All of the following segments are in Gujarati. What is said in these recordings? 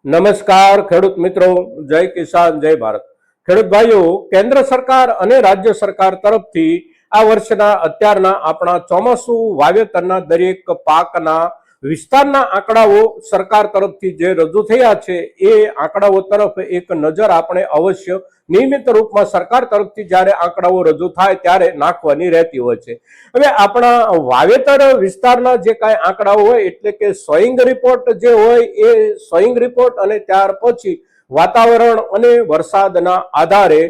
નમસ્કાર ખેડૂત મિત્રો, જય કિસાન જય ભારત। ખેડૂત ભાઈઓ, કેન્દ્ર સરકાર અને રાજ્ય સરકાર તરફથી આ વર્ષના અત્યારના આપણા ચોમાસુ વાવેતરના દરેક પાકના વિસ્તારના આંકડાઓ સરકાર તરફથી જે રજૂ થયા છે એ આંકડાઓ તરફ એક નજર આપણે અવશ્ય નિયમિત રૂપમાં સરકાર તરફથી જ્યારે આંકડાઓ રજૂ થાય ત્યારે નાખવાની રહેતી હોય છે। હવે આપણા વાવેતર વિસ્તારના જે કાંઈ આંકડાઓ હોય એટલે કે સોઈંગ રિપોર્ટ જે હોય એ સોઈંગ રિપોર્ટ અને ત્યાર પછી વાતાવરણ અને વરસાદના આધારે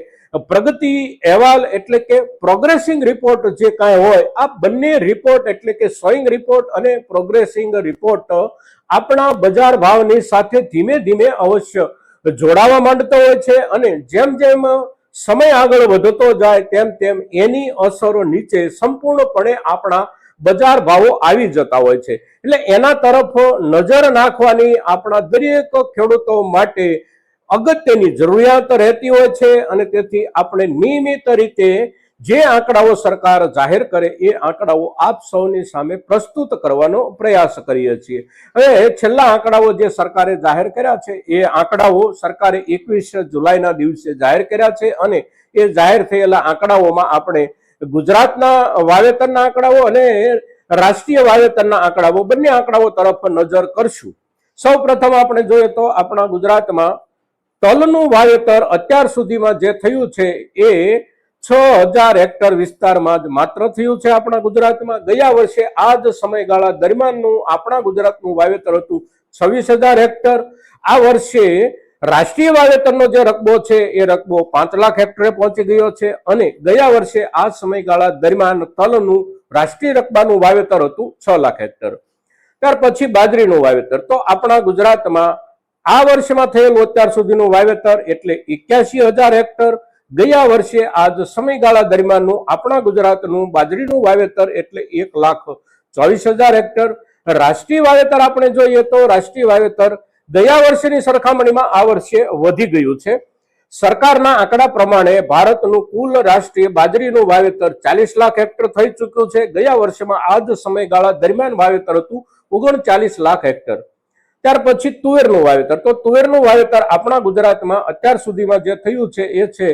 પ્રગતિ અહેવાલ એટલે કે પ્રોગ્રેસિંગ રિપોર્ટ જે કાંઈ હોય આ બંને રિપોર્ટ એટલે કે સોઈંગ રિપોર્ટ અને પ્રોગ્રેસિંગ રિપોર્ટ આપણા બજાર ભાવની સાથે ધીમે ધીમે અવશ્ય જોડાવા માંડતો હોય છે અને જેમ જેમ સમય આગળ વધતો જાય તેમ તેમ એની અસરો નીચે સંપૂર્ણપણે આપણા બજાર ભાવો આવી જતા હોય છે। એટલે એના તરફ નજર નાખવાની આપણા દરેક ખેડૂતો માટે અગત્યની જરૂરિયાત રહેતી હોય છે અને તેથી આપણે નિયમિત રીતે જે આંકડાઓ સરકાર જાહેર કરે એ આંકડાઓ આપ સૌની સામે પ્રસ્તુત કરવાનો પ્રયાસ કરીએ છીએ। હવે છેલ્લા આંકડાઓ જે સરકારે જાહેર કર્યા છે એ આંકડાઓ સરકારે 21 જુલાઈના દિવસે જાહેર કર્યા છે અને એ જાહેર થયેલા આંકડાઓમાં આપણે ગુજરાતના વાવેતરના આંકડાઓ અને રાષ્ટ્રીય વાવેતરના આંકડાઓ બંને આંકડાઓ તરફ નજર કરશું। સૌ પ્રથમ આપણે જોઈએ તો આપણા ગુજરાતમાં તલનું વાવેતર અત્યાર સુધીમાં જે થયું છે એ 6000 હેક્ટર વિસ્તારમાં જ માત્ર થયું છે આપણા ગુજરાતમાં। ગયા વર્ષે આ જ સમયગાળા દરમિયાનનું આપણા ગુજરાતનું વાવેતર હતું 26000 હેક્ટર। આ વર્ષે રાષ્ટ્રીય વાવેતરનો જે રકબો છે એ રકબો 5 લાખ હેક્ટરે પહોંચી ગયો છે અને ગયા વર્ષે આ સમયગાળા દરમિયાન તલનું રાષ્ટ્રીય રકબાનું વાવેતર હતું 6 લાખ હેક્ટર। ત્યાર પછી બાજરીનું વાવેતર તો આપણા ગુજરાતમાં આ વર્ષમાં થયેલું અત્યાર સુધીનું વાવેતર એટલે 81000 હેક્ટર। ગયા વર્ષે આજ સમયગાળા દરમિયાનનું આપણા ગુજરાતનું બાજરીનું વાવેતર એટલે 1,24,000 હેક્ટર। રાષ્ટ્રીય વાવેતર આપણે જોઈએ તો રાષ્ટ્રીય વાવેતર ગયા વર્ષની સરખામણીમાં આ વર્ષે વધી ગયું છે। સરકારના આંકડા પ્રમાણે ભારતનું કુલ રાષ્ટ્રીય બાજરીનું વાવેતર 40 લાખ હેક્ટર થઈ ચૂક્યું છે। ગયા વર્ષમાં આ જ સમયગાળા દરમિયાન વાવેતર હતું 39 લાખ હેક્ટર। ત્યાર પછી તુવેરનું વાવેતર તો તુવેરનું વાવેતર આપણા ગુજરાતમાં અત્યાર સુધીમાં જે થયું છે એ છે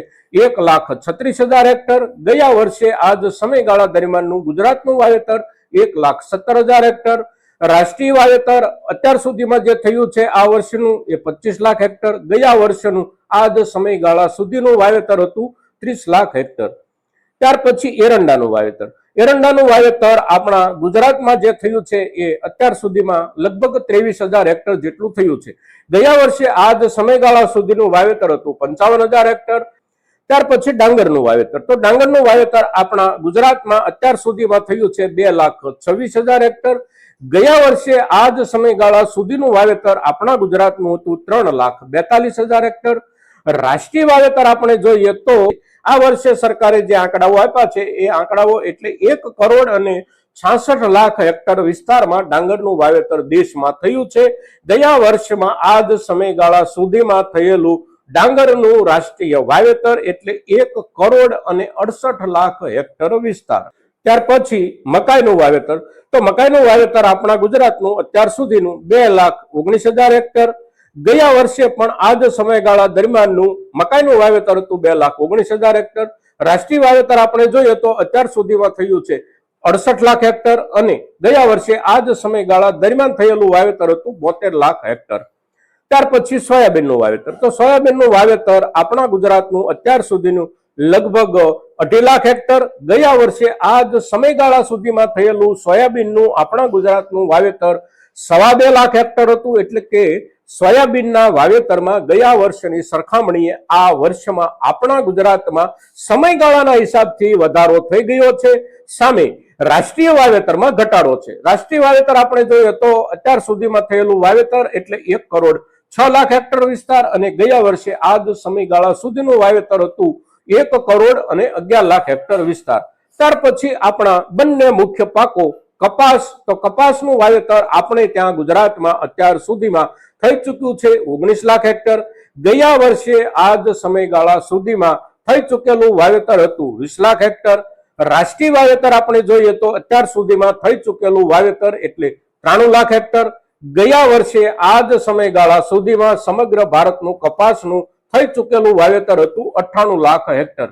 1,36,000 હેક્ટર। ગયા વર્ષે આ જ સમયગાળા દરમિયાનનું ગુજરાતનું વાવેતર 1,17,000 હેક્ટર। રાષ્ટ્રીય વાવેતર અત્યાર સુધીમાં જે થયું છે આ વર્ષનું એ 25 લાખ હેક્ટર। ગયા વર્ષનું આ જ સમયગાળા સુધીનું વાવેતર હતું 30 લાખ હેક્ટર। ત્યાર પછી એરંડાનું વાવેતર એરંડાનું વાવેતર આપણા ગુજરાતમાં જે થયું છે એ અત્યાર સુધીમાં લગભગ 23,000 હેક્ટર જેટલું થયું છે। ગયા વર્ષે આ જ સમયગાળા સુધીનું વાવેતર હતું 55,000 હેક્ટર। ત્યાર પછી ડાંગરનું વાવેતર તો ડાંગરનું વાવેતર આપણા ગુજરાતમાં અત્યાર સુધીમાં થયું છે 2,26,000 હેક્ટર। ગયા વર્ષે આ જ સમયગાળા સુધીનું વાવેતર આપણા ગુજરાતનું હતું 3,42,000 હેક્ટર। રાષ્ટ્રીય વાવેતર આપણે જોઈએ તો આ વર્ષે સરકારે જે આંકડાઓ આપ્યા છે એ આંકડાઓ એટલે 1,66,00,000 હેક્ટર વિસ્તારમાં ડાંગરનું વાવેતર દેશમાં થયું છે। ગયા વર્ષમાં આ જ સમયગાળા સુધીમાં થયેલું ડાંગરનું રાષ્ટ્રીય વાવેતર એટલે 1,68,00,000 હેક્ટર વિસ્તાર। ત્યાર પછી મકાઈનું વાવેતર તો મકાઈનું વાવેતર આપણા ગુજરાતનું અત્યાર સુધીનું 2,19,000 હેક્ટર। ગયા વર્ષે પણ આ જ સમયગાળા દરમિયાનનું મકાઈનું વાવેતર હતું 2,19,000 હેક્ટર। રાષ્ટ્રીય વાવેતર આપણે જોઈએ તો અત્યાર સુધીમાં થયું છે 68 લાખ હેક્ટર અને ગયા વર્ષે આ જ સમયગાળા દરમિયાન થયેલું વાવેતર હતું 72 લાખ હેક્ટર। ત્યાર પછી સોયાબીનનું વાવેતર તો સોયાબીનનું વાવેતર આપણા ગુજરાતનું અત્યાર સુધીનું લગભગ 2.5 લાખ હેક્ટર। ગયા વર્ષે આ જ સમયગાળા સુધીમાં થયેલું સોયાબીનનું આપણા ગુજરાતનું વાવેતર 2.25 લાખ હેક્ટર હતું। એટલે કે સોયાબીનના વાવેતરમાં ગયા વર્ષની સરખામણીએ આ વર્ષમાં આપણા ગુજરાતમાં સમયગાળાના હિસાબથી વધારો થઈ ગયો છે, સામે રાષ્ટ્રીય વાવેતરમાં ઘટાડો છે। રાષ્ટ્રીય વાવેતર આપણે જોઈએ તો અત્યાર સુધીમાં થયેલું વાવેતર એટલે 1,06,00,000 હેક્ટર વિસ્તાર અને ગયા વર્ષે આ જ સમયગાળા સુધીનું વાવેતર હતું 1,11,00,000 હેક્ટર વિસ્તાર। ત્યાર પછી આપણા બંને મુખ્ય પાકો કપાસ તો કપાસનું વાવેતર આપણે ત્યાં ગુજરાતમાં અત્યાર સુધીમાં થઈ ચૂક્યું છે 19 લાખ હેક્ટર। ગયા વર્ષે આ જ સમયગાળા સુધીમાં થઈ ચૂકેલું વાવેતર હતું 20 લાખ હેક્ટર। રાષ્ટ્રીય વાવેતર આપણે જોઈએ તો અત્યાર સુધીમાં થઈ ચૂકેલું વાવેતર એટલે 93 લાખ હેક્ટર। ગયા વર્ષે આ જ સમયગાળા સુધીમાં સમગ્ર ભારતનું કપાસનું થઈ ચૂકેલું વાવેતર હતું 98 લાખ હેક્ટર।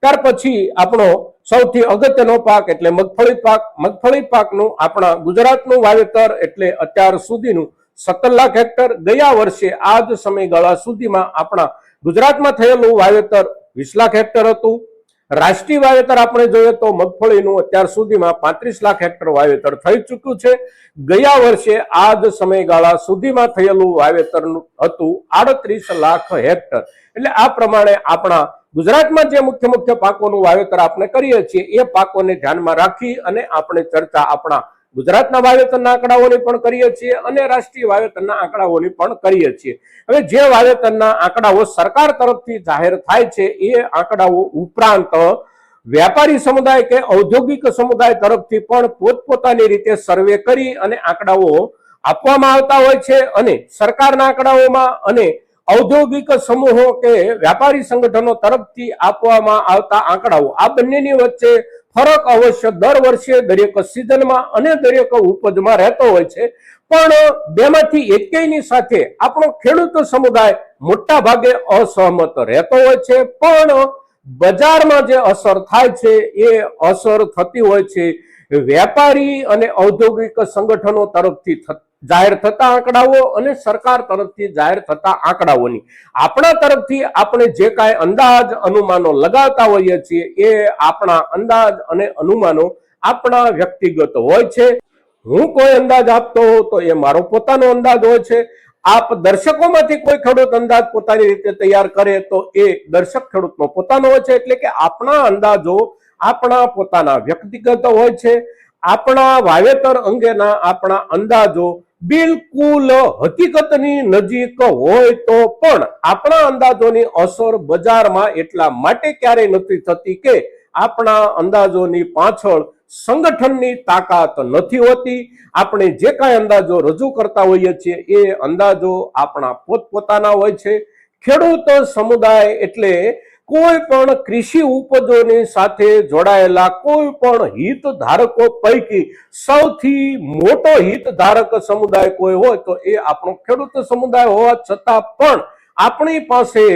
ત્યાર પછી આપણો સૌથી અગત્યનો પાક એટલે મગફળી પાકનું આપણા ગુજરાતનું વાવેતર એટલે અત્યાર સુધીનું 17 લાખ હેક્ટર। ગયા વર્ષે આ જ સમયગાળા સુધીમાં આપણા ગુજરાતમાં થયેલું વાવેતર 20 લાખ હેક્ટર હતું। રાષ્ટ્રીય વાવેતર આપણે જોઈએ તો મગફળીનું અત્યાર સુધીમાં 35 લાખ હેક્ટર વાવેતર થઈ ચૂક્યું છે। ગયા વર્ષે આ જ સમયગાળા સુધીમાં થયેલું વાવેતર હતું 38 લાખ હેક્ટર। એટલે આ પ્રમાણે આપણા ગુજરાતમાં જે મુખ્ય પાકોનું વાવેતર આપણે કરીએ છીએ એ પાકોને ધ્યાનમાં રાખી અને આપણે ચર્ચા આપણા ગુજરાતના વાવેતરના આંકડાઓની પણ કરીએ છીએ અને રાષ્ટ્રીય વાવેતરના આંકડાઓની પણ કરીએ છીએ। હવે જે વાવેતરના આંકડાઓ સરકાર તરફથી જાહેર થાય છે એ આંકડાઓ ઉપરાંત વ્યાપારી સમુદાય કે ઔદ્યોગિક સમુદાય તરફથી પણ પોતપોતાની રીતે સર્વે કરી અને આંકડાઓ આપવામાં આવતા હોય છે અને સરકારના આંકડાઓમાં અને ઔદ્યોગિક સમૂહો કે વ્યાપારી સંગઠનો તરફથી આપવામાં આવતા આંકડાઓ આ બંનેની વચ્ચે ફરક અવશ્ય દર વર્ષે દરેક સિઝનમાં અને દરેક ઉપજમાં રહેતો હોય છે, પણ બેમાંથી એકેયની સાથે આપણો ખેડૂત સમુદાય મોટા ભાગે અસહમત રહેતો હોય છે। પણ બજારમાં જે અસર થાય છે એ અસર થતી હોય છે વેપારી અને ઔદ્યોગિક સંગઠનો તરફથી જાહેર થતા આંકડાઓ અને સરકાર તરફથી જાહેર થતા આંકડાઓની આપણા તરફથી આપણે જે કાંઈ અંદાજ અનુમાનો લગાવતા હોઈએ છીએ એ આપણા અંદાજ અને અનુમાનો આપણા વ્યક્તિગત હોય છે। હું કોઈ અંદાજ આપતો હોઉં તો એ મારો પોતાનો અંદાજ હોય છે। આપ દર્શકોમાંથી કોઈ ખેડૂત અંદાજ પોતાની રીતે તૈયાર કરે તો એ દર્શક ખેડૂતનો પોતાનો હોય છે। એટલે કે આપણા અંદાજો આપણા પોતાના વ્યક્તિગત હોય છે। આપણા વાવેતર અંગેના આપણા અંદાજો બિલકુલ હકીકતની નજીક હોય તો પણ આપણા અંદાજોની અસર બજારમાં એટલા માટે ક્યારેય નથી થતી કે આપણા અંદાજોની પાછળ સંગઠનની તાકાત નથી હોતી। આપણે જે કાંઈ અંદાજો રજૂ કરતા હોઈએ છીએ એ અંદાજો આપણા પોતપોતાના હોય છે। ખેડૂત સમુદાય એટલે કોઈ પણ કૃષિ ઉપજોની સાથે જોડાયેલા કોઈ પણ હિતધારકો પૈકી સૌથી મોટો હિતધારક સમુદાય કોઈ હોય તો એ આપણો ખેડૂત સમુદાય હોવા છતાં પણ આપણી પાસે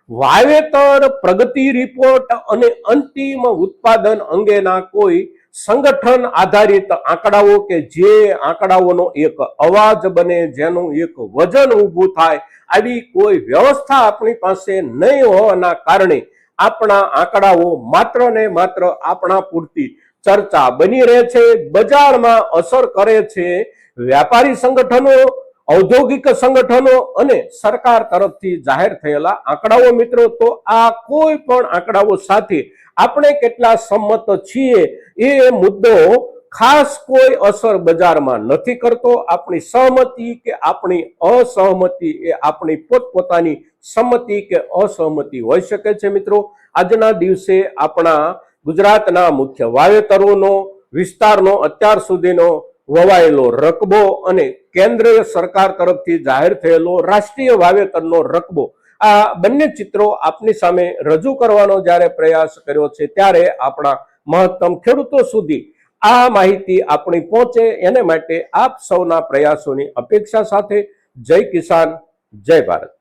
વાવેતર પ્રગતિ રિપોર્ટ અને અંતિમ ઉત્પાદન અંગેના કોઈ સંગઠન આધારિત આંકડાઓ કે જે આંકડાઓનો એક અવાજ બને, જેનું એક વજન ઊભું થાય, આવી કોઈ વ્યવસ્થા આપણી પાસે નહીં હોવાના કારણે આપણા આંકડાઓ માત્ર ને માત્ર આપણા પૂરતી ચર્ચા બની રહે છે। બજારમાં અસર કરે છે વ્યાપારી સંગઠનો, ઔદ્યોગિક સંગઠનો અને સરકાર તરફથી જાહેર થયેલા આંકડાઓ। મિત્રો, તો આ કોઈ પણ આંકડાઓ સાથે આપણે કેટલા સંમત છીએ એ મુદ્દો ખાસ કોઈ અસર બજારમાં નથી કરતો। આપણી સહમતિ કે આપણી અસહમતિ એ આપણી પોતપોતાની સંમતિ કે અસહમતિ હોઈ શકે છે। મિત્રો, આજના દિવસે આપણા ગુજરાતના મુખ્ય વાવેતરોનો વિસ્તારનો અત્યાર સુધીનો વવાયેલો રકબો અને કેન્દ્રીય સરકાર તરફથી જાહેર થયેલો રાષ્ટ્રીય વાવેતરનો રકબો, આ બંને ચિત્રો આપની સામે રજૂ કરવાનો જ્યારે પ્રયાસ કર્યો છે ત્યારે આપણા મહત્તમ ખેડૂતો સુધી આ માહિતી આપણી પહોંચે એને માટે આપ સૌના પ્રયાસોની અપેક્ષા સાથે જય કિસાન, જય ભારત।